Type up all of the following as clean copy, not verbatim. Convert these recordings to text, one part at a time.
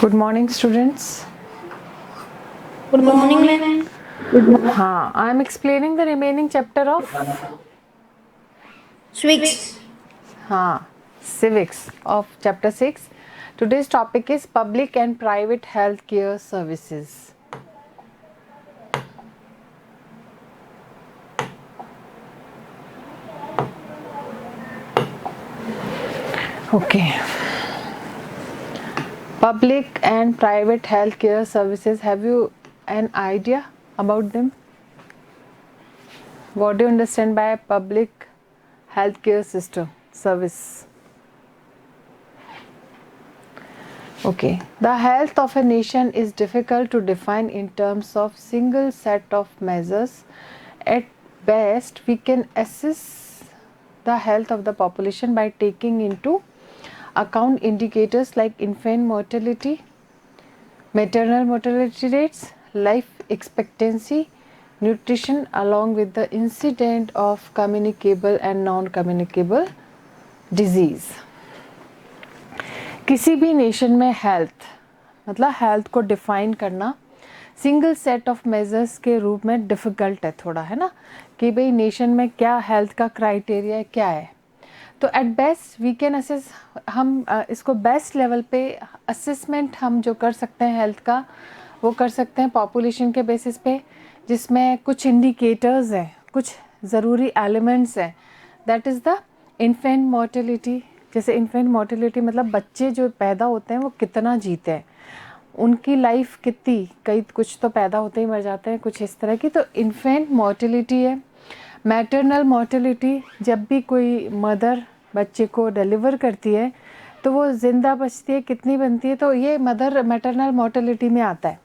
Good morning, students. Good morning, ma'am. हाँ, I am explaining the remaining chapter of Swix. हाँ civics of chapter 6. Today's topic is public and private healthcare services. Okay. Public and private healthcare services. Have you an idea about them? What do you understand by public healthcare system service? Okay, the health of a nation is difficult to define in terms of single set of measures. At best, we can assess the health of the population by taking into account indicators like infant mortality, maternal mortality rates, life expectancy, nutrition, along with the incidence of communicable and non-communicable disease. किसी भी nation में health मतलब health को define करना single set of measures के रूप में difficult है थोड़ा, है ना, कि भाई नेशन में क्या हेल्थ का क्राइटेरिया क्या है. तो at best we can assess, हम इसको बेस्ट लेवल पे असेसमेंट हम जो कर सकते हैं हेल्थ का वो कर सकते हैं पॉपुलेशन के बेसिस पे, जिसमें कुछ इंडिकेटर्स हैं, कुछ ज़रूरी एलिमेंट्स हैं. That is the infant mortality. जैसे इन्फेंट मोर्टेलिटी मतलब बच्चे जो पैदा होते हैं वो कितना जीते हैं, उनकी लाइफ कितनी, कई कुछ तो पैदा होते ही मर जाते हैं, कुछ इस तरह की. तो इन्फेंट मोर्टेलिटी है. मैटरनल मोर्टेलिटी, जब भी कोई मदर बच्चे को डिलीवर करती है तो वो ज़िंदा बचती है, कितनी बनती है, तो ये मदर मैटरनल मोर्टेलिटी में आता है.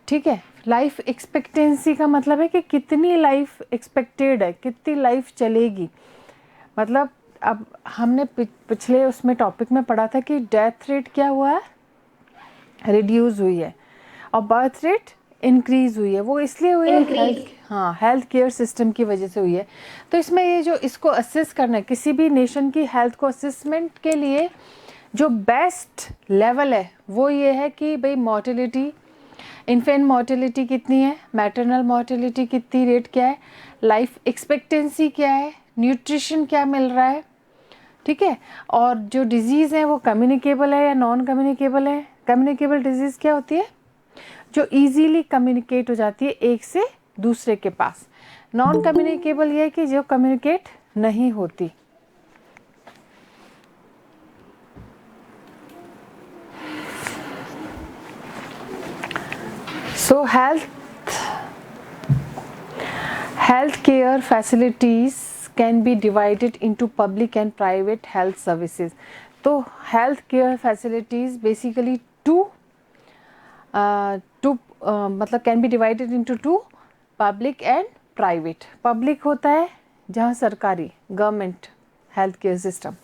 ठीक है. लाइफ एक्सपेक्टेंसी का मतलब है कि कितनी लाइफ एक्सपेक्टेड है, कितनी लाइफ चलेगी. मतलब अब हमने पिछले उसमें टॉपिक में पढ़ा था कि डेथ रेट क्या हुआ है, रिड्यूस हुई है, और बर्थ रेट इंक्रीज हुई है. वो इसलिए हुई है हेल्थ केयर सिस्टम की वजह से हुई है. तो इसमें ये जो इसको असेस करना है किसी भी नेशन की हेल्थ को असेसमेंट के लिए जो बेस्ट लेवल है वो ये है कि भाई मोर्टेलिटी, इन्फेंट मोर्टेलिटी कितनी है, मैटरनल मोर्टेलिटी कितनी, रेट क्या है, लाइफ एक्सपेक्टेंसी क्या है, न्यूट्रिशन क्या मिल रहा है. ठीक है. और जो डिजीज़ है वो कम्युनिकेबल है या नॉन कम्युनिकेबल है. कम्युनिकेबल डिजीज़ क्या होती है, जो इजीली कम्युनिकेट हो जाती है एक से दूसरे के पास. नॉन कम्युनिकेबल ये है कि जो कम्युनिकेट नहीं होती. सो health care facilities can be divided into public and private health services. तो health care facilities basically मतलब can be divided into two, public and private. public होता है जहाँ सरकारी government health care system.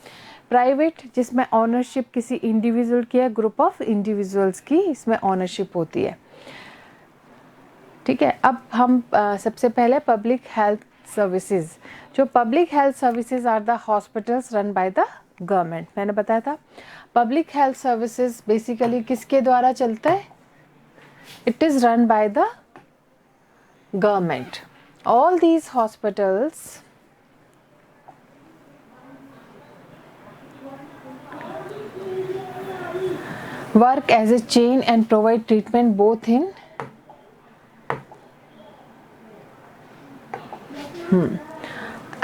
Private जिसमें ownership किसी individual की या ग्रुप ऑफ इंडिविजुअल्स की इसमें ऑनरशिप होती है. ठीक है. अब हम सबसे पहले पब्लिक हेल्थ सर्विसेज. जो public health services are the hospitals run by the government. मैंने बताया था पब्लिक हेल्थ सर्विसेज बेसिकली किसके द्वारा चलता है, it is run by the government. All these hospitals work as a chain and provide treatment both in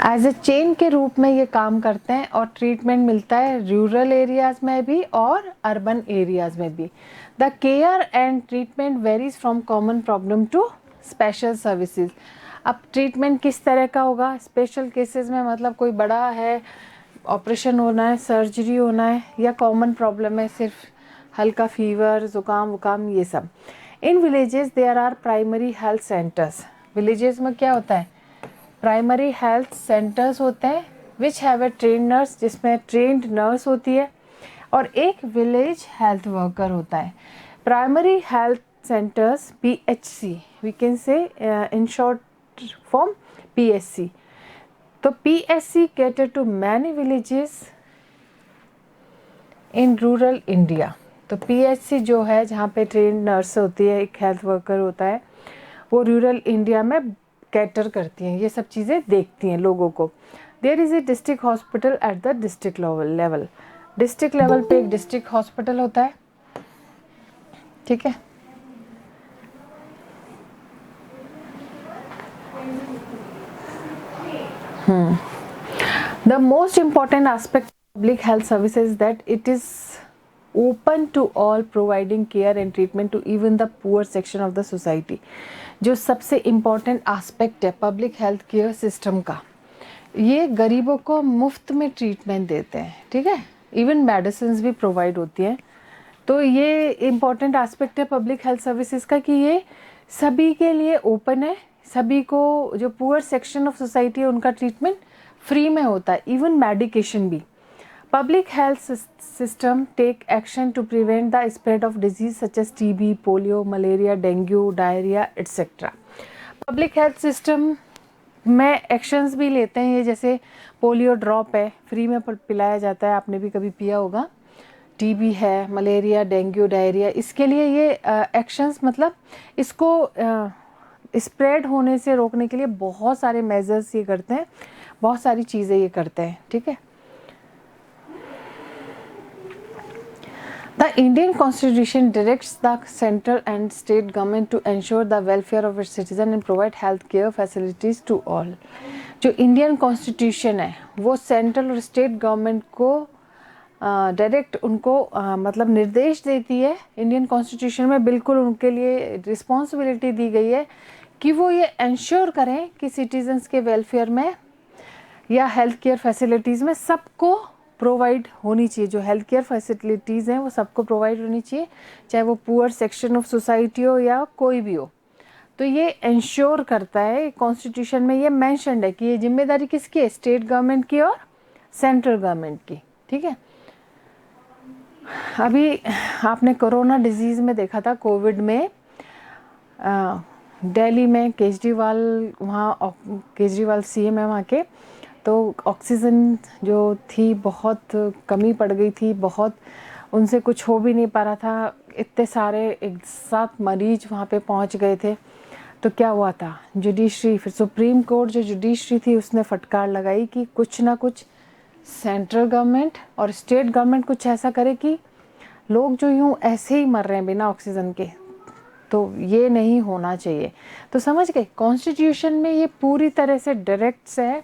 as a chain के रूप में ये काम करते हैं और ट्रीटमेंट मिलता है रूरल एरियाज़ में भी और अर्बन एरियाज़ में भी. The care and treatment varies from common problem to special services. अब ट्रीटमेंट किस तरह का होगा, स्पेशल केसेस में मतलब कोई बड़ा है, ऑपरेशन होना है, सर्जरी होना है, या कॉमन प्रॉब्लम है सिर्फ हल्का फीवर, ज़ुकाम वुकाम, ये सब. In villages there are primary health centres. Villages में क्या होता है, प्राइमरी हेल्थ सेंटर्स होते हैं which have a trained nurse, जिसमें ट्रेंड नर्स होती है, और एक विलेज हेल्थ वर्कर होता है. Primary health centres PHC, we can say in short form PSC. तो PSC cater to many villages in rural India. तो पीएचसी जो है जहाँ पे ट्रेन नर्स होती है, एक हेल्थ वर्कर होता है, वो रूरल इंडिया में कैटर करती हैं, ये सब चीज़ें देखती हैं लोगों को। There is a district hospital at the district level. District level पे एक डिस्ट्रिक्ट हॉस्पिटल होता है, ठीक है। The most important aspect of public health services is that it is open to all, providing care and treatment to even the poor section of the society. जो सबसे important aspect है public health care system का, ये गरीबों को मुफ्त में treatment देते हैं, ठीक है। इवन मेडिसिन भी प्रोवाइड होती हैं। तो ये इम्पॉर्टेंट आस्पेक्ट है पब्लिक हेल्थ सर्विसेज का कि ये सभी के लिए ओपन है, सभी को, जो पुअर सेक्शन ऑफ सोसाइटी है उनका ट्रीटमेंट फ्री में होता है, इवन मेडिकेशन भी। Public health system take action to prevent the spread of disease such as TB, polio, malaria, dengue, diarrhoea etcetera. Public health system में एक्शंस भी लेते हैं, ये जैसे पोलियो ड्रॉप है, फ्री में पिलाया जाता है, आपने भी कभी पिया होगा। टीबी है, मलेरिया, डेंगू, डायरिया, इसके लिए ये एक्शंस, मतलब इसको स्प्रेड होने से रोकने के लिए बहुत सारे मेजर्स ये करते हैं, बहुत सारी चीज़ें ये करते हैं, ठीक है। The Indian Constitution directs the central and state government to ensure the welfare of its citizens and provide health care facilities to all. जो इंडियन कॉन्स्टिट्यूशन है वो सेंट्रल और स्टेट गवर्नमेंट को डायरेक्ट उनको मतलब निर्देश देती है। इंडियन कॉन्स्टिट्यूशन में बिल्कुल उनके लिए रिस्पॉन्सिबिलिटी दी गई है कि वो ये इंश्योर करें कि सिटीजन्स के वेलफेयर में या हेल्थ केयर फैसिलिटीज़ में सबको प्रोवाइड होनी चाहिए। जो हेल्थ केयर फैसिलिटीज़ हैं वो सबको प्रोवाइड होनी चाहिए, चाहे वो पुअर सेक्शन ऑफ सोसाइटी हो या कोई भी हो। तो ये इंश्योर करता है, कॉन्स्टिट्यूशन में ये मेंशन्ड है कि ये जिम्मेदारी किसकी है, स्टेट गवर्नमेंट की और सेंट्रल गवर्नमेंट की, ठीक है। अभी आपने कोरोना डिजीज़ में देखा था, कोविड में दिल्ली में केजरीवाल, वहाँ केजरीवाल सीएम है वहाँ के, तो ऑक्सीजन जो थी बहुत कमी पड़ गई थी, बहुत उनसे कुछ हो भी नहीं पा रहा था, इतने सारे एक साथ मरीज वहाँ पे पहुँच गए थे। तो क्या हुआ था, जुडिशरी, फिर सुप्रीम कोर्ट जो जुडिशरी थी उसने फटकार लगाई कि कुछ ना कुछ सेंट्रल गवर्नमेंट और स्टेट गवर्नमेंट कुछ ऐसा करे कि लोग जो यूँ ऐसे ही मर रहे हैं बिना ऑक्सीजन के, तो ये नहीं होना चाहिए। तो समझ गए, कॉन्स्टिट्यूशन में ये पूरी तरह से डायरेक्ट से है,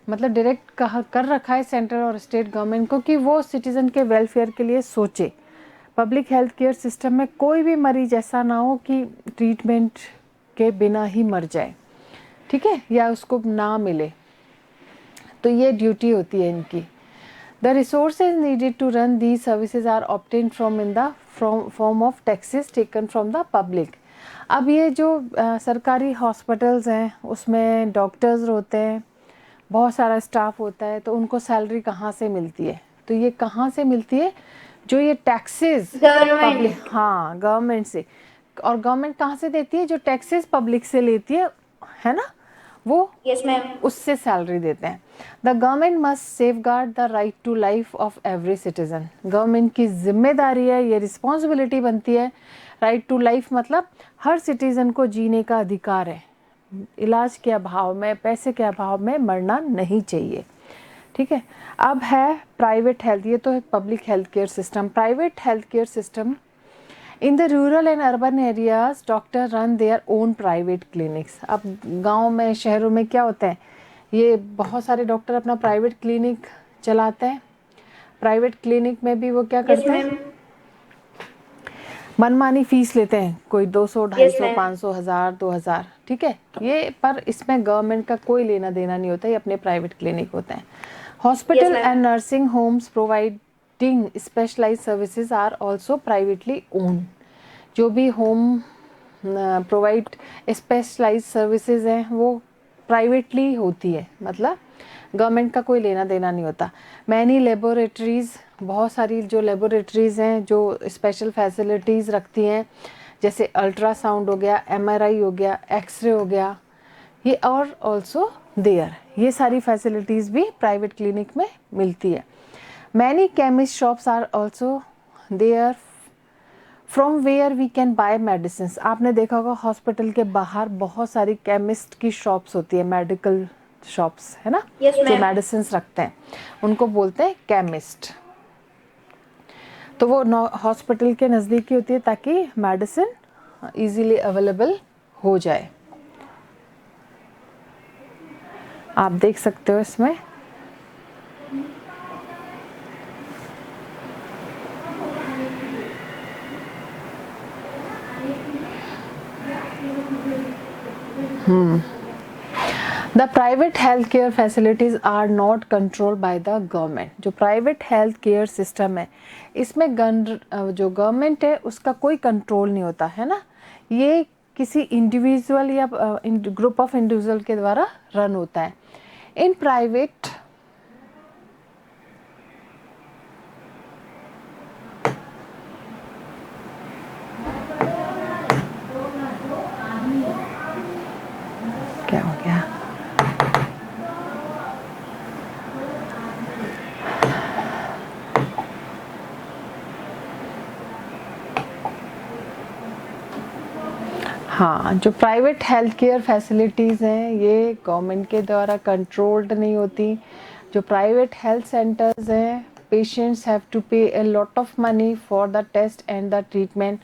मतलब डायरेक्ट कहा कर रखा है सेंट्रल और स्टेट गवर्नमेंट को कि वो सिटीज़न के वेलफेयर के लिए सोचे। पब्लिक हेल्थ केयर सिस्टम में कोई भी मरीज ऐसा ना हो कि ट्रीटमेंट के बिना ही मर जाए, ठीक है, या उसको ना मिले। तो ये ड्यूटी होती है इनकी। The resources needed to run these services are obtained from in the form of taxes taken from the public. अब ये जो सरकारी हॉस्पिटल्स हैं उसमें डॉक्टर्स होते हैं, बहुत सारा स्टाफ होता है, तो उनको सैलरी कहाँ से मिलती है, तो ये कहाँ से मिलती है, जो ये टैक्सेस पब्लिक, हाँ गवर्नमेंट से। और गवर्नमेंट कहाँ से देती है, जो टैक्सेस पब्लिक से लेती है ना, वो यस मैम, उससे सैलरी देते हैं। The government must safeguard the right to life of every citizen. Government की जिम्मेदारी है, ये रिस्पॉन्सिबिलिटी बनती है। राइट टू लाइफ मतलब हर सिटीजन को जीने का अधिकार है, इलाज के अभाव में, पैसे के अभाव में मरना नहीं चाहिए, ठीक है। अब है प्राइवेट हेल्थ, ये तो है public health care system. Private health care system in the rural and urban areas doctor run their own private clinics. अब गांव में, शहरों में क्या होता है, ये बहुत सारे डॉक्टर अपना प्राइवेट क्लिनिक चलाते हैं। प्राइवेट क्लिनिक में भी वो क्या करते हैं, मनमानी फीस लेते हैं, कोई 200, 250, 500, 1000, 2000, ठीक है। ये पर इसमें गवर्नमेंट का कोई लेना देना नहीं होता, ये अपने प्राइवेट क्लिनिक होते हैं। Hospital and nursing homes providing specialised services are also privately owned. जो भी होम प्रोवाइड स्पेशलाइज्ड सर्विसेज हैं वो प्राइवेटली होती है, मतलब गवर्नमेंट का कोई लेना देना नहीं होता। मैनी लेबोरेटरीज़, बहुत सारी जो लेबोरेटरीज़ हैं जो स्पेशल फैसिलिटीज़ रखती हैं, जैसे अल्ट्रासाउंड हो गया, एमआरआई हो गया, एक्सरे हो गया, ये और ऑल्सो देयर, ये सारी फैसिलिटीज़ भी प्राइवेट क्लिनिक में मिलती है। Many chemist shops are also there from where we can buy medicine. आपने देखा होगा हॉस्पिटल के बाहर बहुत सारी केमिस्ट की शॉप्स होती है, मेडिकल शॉप्स है ना, Yes, जो ma'am. मेडिसिन रखते हैं उनको बोलते हैं केमिस्ट। तो वो हॉस्पिटल के नज़दीक ही होती है ताकि मेडिसिन इजीली अवेलेबल हो जाए। आप देख सकते हो इसमें the private health care facilities are not controlled by the government. जो प्राइवेट हेल्थ केयर सिस्टम है इसमें जो गवर्नमेंट है उसका कोई कंट्रोल नहीं होता है ना, ये किसी इंडिविजुअल या ग्रुप ऑफ इंडिविजुअल के द्वारा रन होता है। इन प्राइवेट क्या हो गया, हाँ, जो प्राइवेट हेल्थ केयर फैसिलिटीज़ हैं ये गवर्नमेंट के द्वारा कंट्रोल्ड नहीं होती। जो प्राइवेट हेल्थ सेंटर्स हैं patients have to pay a lot of money for the test and the treatment.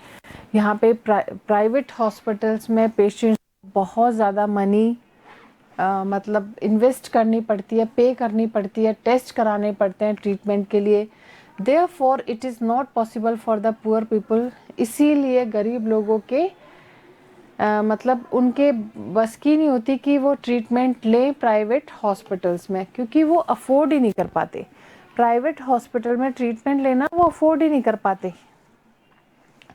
यहाँ पे प्राइवेट हॉस्पिटल्स में पेशेंट्स बहुत ज़्यादा मनी मतलब इन्वेस्ट करनी पड़ती है, पे करनी पड़ती है, टेस्ट कराने पड़ते हैं ट्रीटमेंट के लिए। Therefore it is not possible for the poor people. इसीलिए गरीब लोगों के मतलब उनके बस की नहीं होती कि वो ट्रीटमेंट लें प्राइवेट हॉस्पिटल्स में, क्योंकि वो अफोर्ड ही नहीं कर पाते। प्राइवेट हॉस्पिटल में ट्रीटमेंट लेना वो अफोर्ड ही नहीं कर पाते,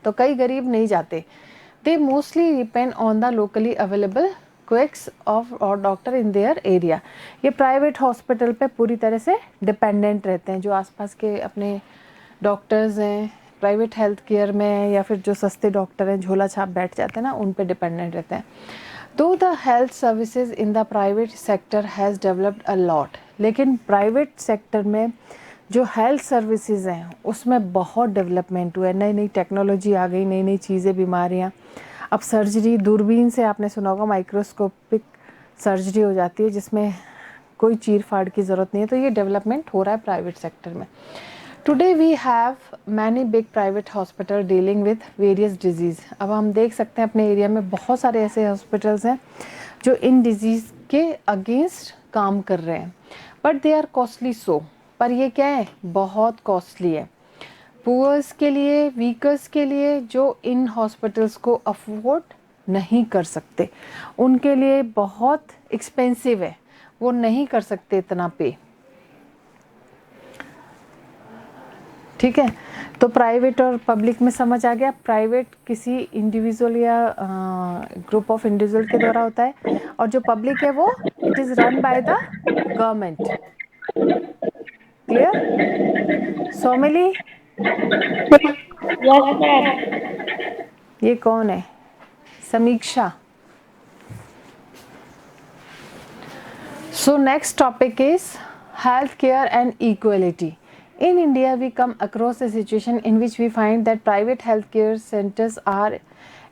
तो कई गरीब नहीं जाते। They mostly depend on the locally available क्विक्स of और डॉक्टर इन देयर एरिया। ये प्राइवेट हॉस्पिटल पे पूरी तरह से डिपेंडेंट रहते हैं। जो आसपास के अपने डॉक्टर्स हैं प्राइवेट हेल्थ केयर में, या फिर जो सस्ते डॉक्टर हैं झोला छाप बैठ जाते हैं ना, उन पे डिपेंडेंट रहते हैं। दो the health services in the private sector has developed a lot. लेकिन प्राइवेट सेक्टर में जो हेल्थ सर्विसेज हैं उसमें बहुत डेवलपमेंट हुआ है, नई नई टेक्नोलॉजी आ गई, नई नई चीज़ें, बीमारियाँ। अब सर्जरी दूरबीन से आपने सुना होगा माइक्रोस्कोपिक सर्जरी हो जाती है जिसमें कोई चीर फाड़ की ज़रूरत नहीं है। तो ये डेवलपमेंट हो रहा है प्राइवेट सेक्टर में। Today we have many big private hospital dealing with various disease. अब हम देख सकते हैं अपने एरिया में बहुत सारे ऐसे हॉस्पिटल्स हैं जो इन डिजीज़ के अगेंस्ट काम कर रहे हैं, but they are costly so. पर ये क्या है, बहुत कॉस्टली है पुअर्स के लिए, वीकर्स के लिए, जो इन हॉस्पिटल्स को अफोर्ड नहीं कर सकते, उनके लिए बहुत एक्सपेंसिव है, वो नहीं कर सकते इतना पे। ठीक है, तो प्राइवेट और पब्लिक में समझ आ गया। प्राइवेट किसी इंडिविजुअल या ग्रुप ऑफ इंडिविजुअल के द्वारा होता है, और जो पब्लिक है वो it is run by the government. Clear? Somili, Yes, ma'am. ये कौन है? समीक्षा। So next topic is healthcare and equality. In India, we come across a situation in which we find that private healthcare centers are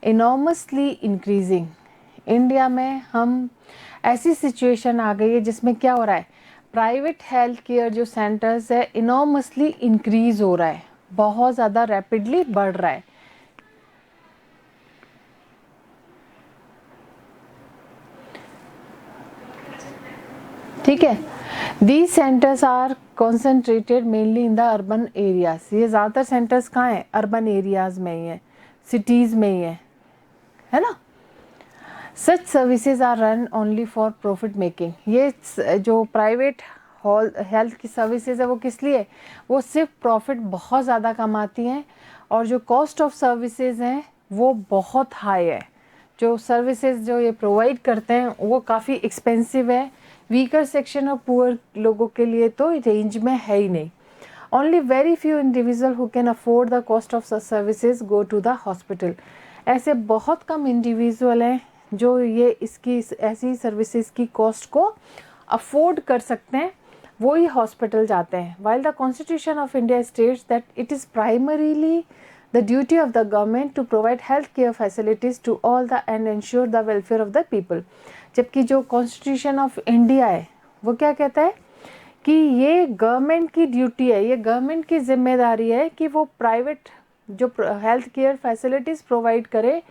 enormously increasing. India में हम ऐसी situation आ गई है जिसमें क्या हो रहा है, प्राइवेट हेल्थ केयर जो सेंटर्स है इनॉर्मसली इंक्रीज हो रहा है, बहुत ज़्यादा रैपिडली बढ़ रहा है। ठीक है, these centres are concentrated mainly in the urban areas. ये ज़्यादातर सेंटर्स कहाँ हैं, अर्बन एरियाज में ही है, सिटीज़ में ही है ना। Such services are run only for profit making. ये जो प्राइवेट हेल्थ की सर्विसेज है वो किस लिए, वो सिर्फ प्रॉफिट बहुत ज़्यादा कमाती हैं, और जो कॉस्ट ऑफ सर्विसेज हैं वो बहुत हाई है। जो सर्विसेज जो ये प्रोवाइड करते हैं वो काफ़ी एक्सपेंसिव है, वीकर सेक्शन और पुअर लोगों के लिए तो रेंज में है ही नहीं। Only very few individual who can afford the cost of services go to the hospital. ऐसे बहुत कम इंडिविजुअल हैं जो ये इसकी ऐसी सर्विसेज की कॉस्ट को अफोर्ड कर सकते हैं, वो ही हॉस्पिटल जाते हैं। While the constitution of India states that it is primarily the duty of the government to provide health care facilities to all the and ensure the welfare of the people. जबकि जो constitution of India है वो क्या कहता है कि ये government की ड्यूटी है, ये गवर्नमेंट की जिम्मेदारी है कि वो प्राइवेट जो हेल्थ केयर फैसिलिटीज़ प्रोवाइड करे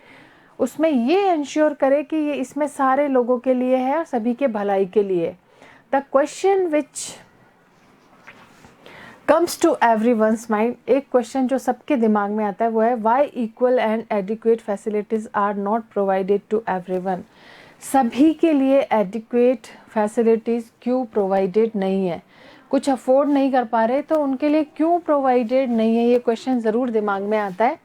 उसमें ये इंश्योर करे कि ये इसमें सारे लोगों के लिए है और सभी के भलाई के लिए. The question which comes to everyone's mind, एक क्वेश्चन जो सबके दिमाग में आता है वो है why equal and adequate facilities are not provided to everyone. सभी के लिए एडिक्वेट फैसिलिटीज़ क्यों प्रोवाइडेड नहीं है? कुछ अफोर्ड नहीं कर पा रहे तो उनके लिए क्यों प्रोवाइडेड नहीं है, ये क्वेश्चन ज़रूर दिमाग में आता है.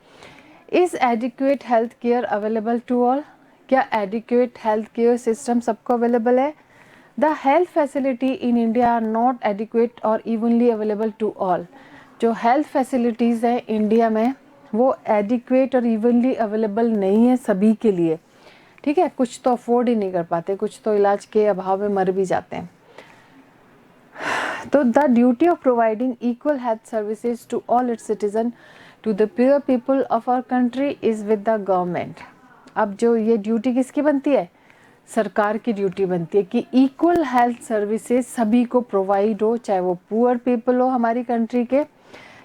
Is adequate health care available to all, क्या एडिक्वेट हेल्थ केयर सिस्टम सबको अवेलेबल है? The health facility in India are not adequate और इवनली अवेलेबल टू ऑल. जो हेल्थ फैसिलिटीज़ हैं इंडिया में वो एडिक्वेट और इवनली अवेलेबल नहीं है सभी के लिए. ठीक है, कुछ तो अफोर्ड ही नहीं कर पाते, कुछ तो इलाज के अभाव में मर भी जाते हैं. तो the duty of providing equal health services to all its citizen to the poor people of our country is with the government. अब जो ये ड्यूटी किसकी बनती है? सरकार की ड्यूटी बनती है कि इक्वल हेल्थ सर्विसेज सभी को प्रोवाइड हो, चाहे वो पुअर पीपल हो हमारी कंट्री के.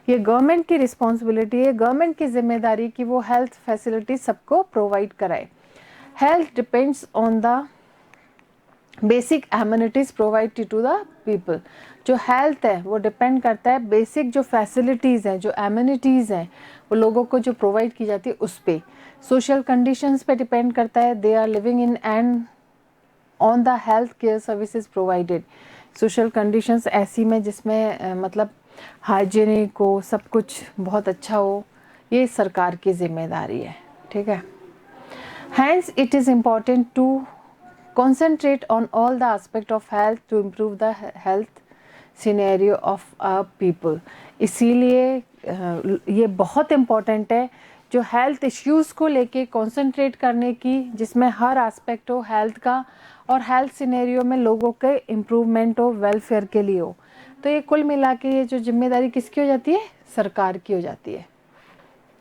ये गवर्नमेंट की रिस्पॉन्सिबिलिटी है, गवर्नमेंट की जिम्मेदारी कि वो हेल्थ फैसिलिटी सबको प्रोवाइड कराए. Health depends on the basic amenities provided to the people. जो हेल्थ है वो डिपेंड करता है बेसिक जो फैसिलिटीज़ हैं, जो एमिनिटीज़ हैं वो लोगों को जो प्रोवाइड की जाती है उस पर. सोशल कंडीशंस पे डिपेंड करता है, they are living in and on the health care services provided. Social conditions ऐसी में जिसमें मतलब हाइजीनिक हो, सब कुछ बहुत अच्छा हो, ये सरकार की जिम्मेदारी है. ठीक है. Hence, it is important to concentrate on all the aspect of health to improve the health scenario of our people. इसीलिए ये बहुत इम्पॉर्टेंट है जो हेल्थ इश्यूज़ को लेके कंसंट्रेट करने की, जिसमें हर एस्पेक्ट हो हेल्थ का और हेल्थ सिनेरियो में लोगों के इम्प्रूवमेंट हो, वेलफेयर के लिए हो. तो ये कुल मिला के ये जो जिम्मेदारी किसकी हो जाती है? सरकार की हो जाती है.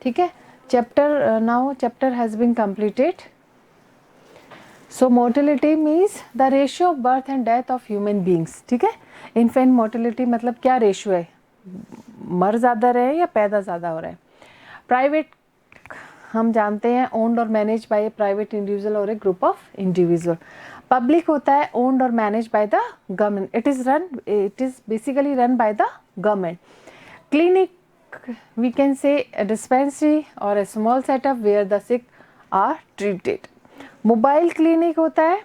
ठीक है. Chapter has been completed. So mortality means the ratio of birth and death of human beings. ठीक है. Infant mortality मतलब क्या रेशियो है? मर ज़्यादा रहे हैं या पैदा ज़्यादा हो रहा है? प्राइवेट हम जानते हैं ओन्ड और manage by A private individual और ए ग्रुप ऑफ इंडिविजुअल. पब्लिक होता है ओन्ड और manage by the government. It is basically run by the government. Clinic we can say a dispensary or a small setup where the sick are treated. Mobile clinic होता है,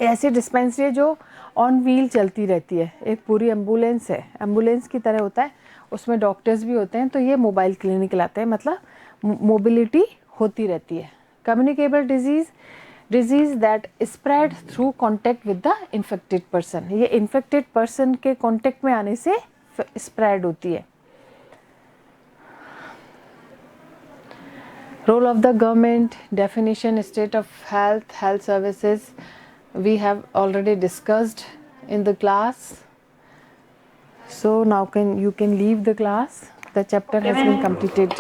ऐसी dispensary है जो on wheel चलती रहती है, एक पूरी एम्बुलेंस है, एम्बुलेंस की तरह होता है, उसमें डॉक्टर्स भी होते हैं. तो ये मोबाइल क्लिनिक लाते हैं, मतलब मोबिलिटी होती रहती है. Communicable disease that spread through contact with the infected person. ये इन्फेक्टेड पर्सन के कॉन्टेक्ट में आने से स्प्रेड होती है. Role of the government, definition, state of health, health services, we have already discussed in the class. So now you can leave the class. The chapter has been completed.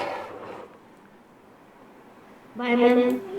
Bye, ma'am.